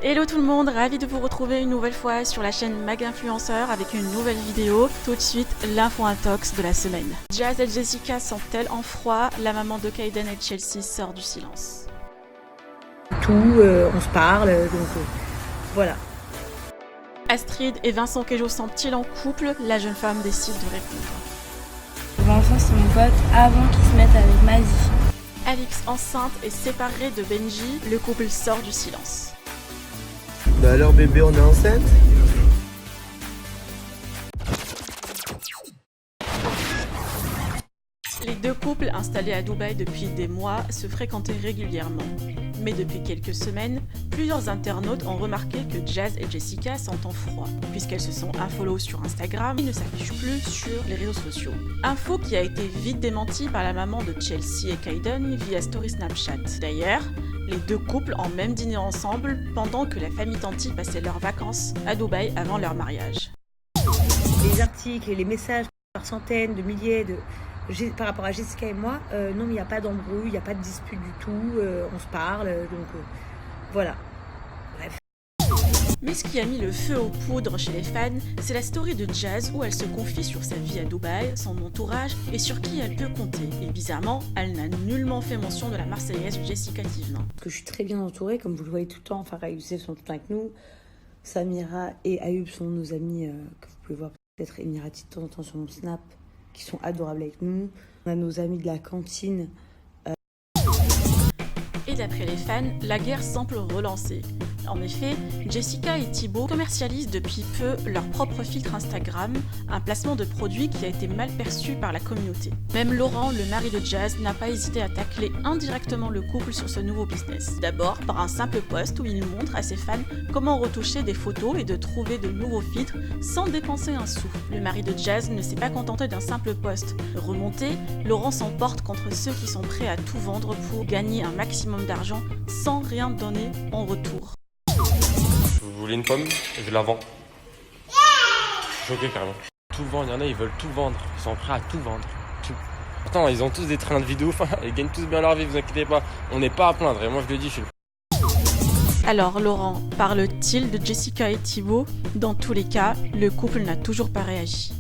Hello tout le monde, ravi de vous retrouver une nouvelle fois sur la chaîne Mag Influenceur avec une nouvelle vidéo. Tout de suite, l'info intox de la semaine. Jazz et Jessica sont-elles en froid? La maman de Kaiden et Chelsea sort du silence. On se parle, donc voilà. Astrid et Vincent Queijo sont-ils en couple? La jeune femme décide de répondre. Vincent c'est mon pote avant qu'il se mette avec Mazie. Alix enceinte et séparée de Benji, le couple sort du silence. Bah alors bébé, on est enceinte? Les deux couples installés à Dubaï depuis des mois se fréquentaient régulièrement. Mais depuis quelques semaines, plusieurs internautes ont remarqué que Jazz et Jessica sont en froid, puisqu'elles se sont unfollow sur Instagram et ne s'affichent plus sur les réseaux sociaux. Info qui a été vite démentie par la maman de Chelsea et Kaiden via story Snapchat. D'ailleurs, les deux couples ont même dîné ensemble pendant que la famille Tanti passait leurs vacances à Dubaï avant leur mariage. Les articles et les messages par centaines, de milliers par rapport à Jessica et moi, non, il n'y a pas d'embrouille, il n'y a pas de dispute du tout, on se parle, donc voilà. Bref. Mais ce qui a mis le feu aux poudres chez les fans, c'est la story de Jazz où elle se confie sur sa vie à Dubaï, son entourage et sur qui elle peut compter. Et bizarrement, elle n'a nullement fait mention de la Marseillaise Jessica Thivenin. Parce que je suis très bien entourée, comme vous le voyez tout le temps, Farah et Youssef sont tout le temps avec nous, Samira et Ayoub sont nos amis, que vous pouvez voir peut-être Emirati de temps en temps sur mon Snap, qui sont adorables avec nous. On a nos amis de la cantine. Et d'après les fans, la guerre semble relancée. En effet, Jessica et Thibaut commercialisent depuis peu leur propre filtre Instagram, un placement de produit qui a été mal perçu par la communauté. Même Laurent, le mari de Jazz, n'a pas hésité à tacler indirectement le couple sur ce nouveau business. D'abord par un simple post où il montre à ses fans comment retoucher des photos et de trouver de nouveaux filtres sans dépenser un sou. Le mari de Jazz ne s'est pas contenté d'un simple post. Remonté, Laurent s'emporte contre ceux qui sont prêts à tout vendre pour gagner un maximum d'argent sans rien donner en retour. Vous voulez une pomme? Je la vends. Je suis choqué carrément. Tout vendre, il y en a, ils veulent tout vendre. Ils sont prêts à tout vendre. Tout. Attends, ils ont tous des trains de vie de ouf. Ils gagnent tous bien leur vie, vous inquiétez pas. On n'est pas à plaindre. Et moi je le dis, je suis le... Alors Laurent, parle-t-il de Jessica et Thibaut? Dans tous les cas, le couple n'a toujours pas réagi.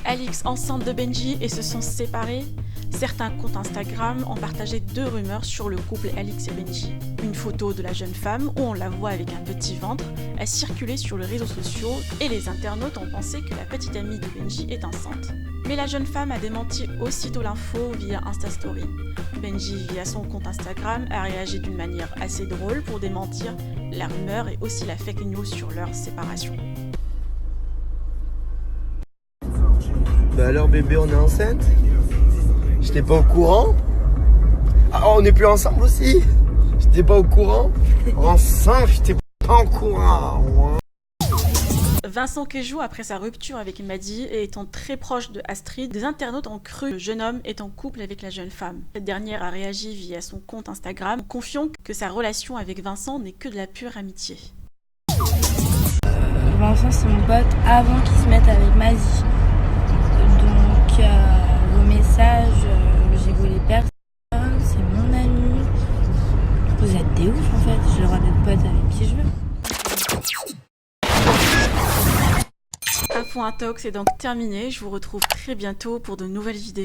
Alix enceinte de Benji et se sont séparés? Certains comptes Instagram ont partagé deux rumeurs sur le couple Alix et Benji. Une photo de la jeune femme où on la voit avec un petit ventre a circulé sur les réseaux sociaux et les internautes ont pensé que la petite amie de Benji est enceinte. Mais la jeune femme a démenti aussitôt l'info via Instastory. Benji, via son compte Instagram, a réagi d'une manière assez drôle pour démentir la rumeur et aussi la fake news sur leur séparation. Bah alors bébé, on est enceinte? J'étais pas au courant? Ah, on n'est plus ensemble aussi? J'étais pas au courant? Ensemble, j'étais pas au courant. Vincent Queijo, après sa rupture avec Maddie et étant très proche de Astrid, des internautes ont cru que le jeune homme est en couple avec la jeune femme. Cette dernière a réagi via son compte Instagram, confiant que sa relation avec Vincent n'est que de la pure amitié. Vincent c'est mon pote avant qu'il se mette avec Mazie. Donc vos messages, j'ai volé personne, c'est mon ami. Vous êtes des ouf en fait, j'ai le droit d'être pote avec qui je veux. Info Intox est donc terminé, je vous retrouve très bientôt pour de nouvelles vidéos.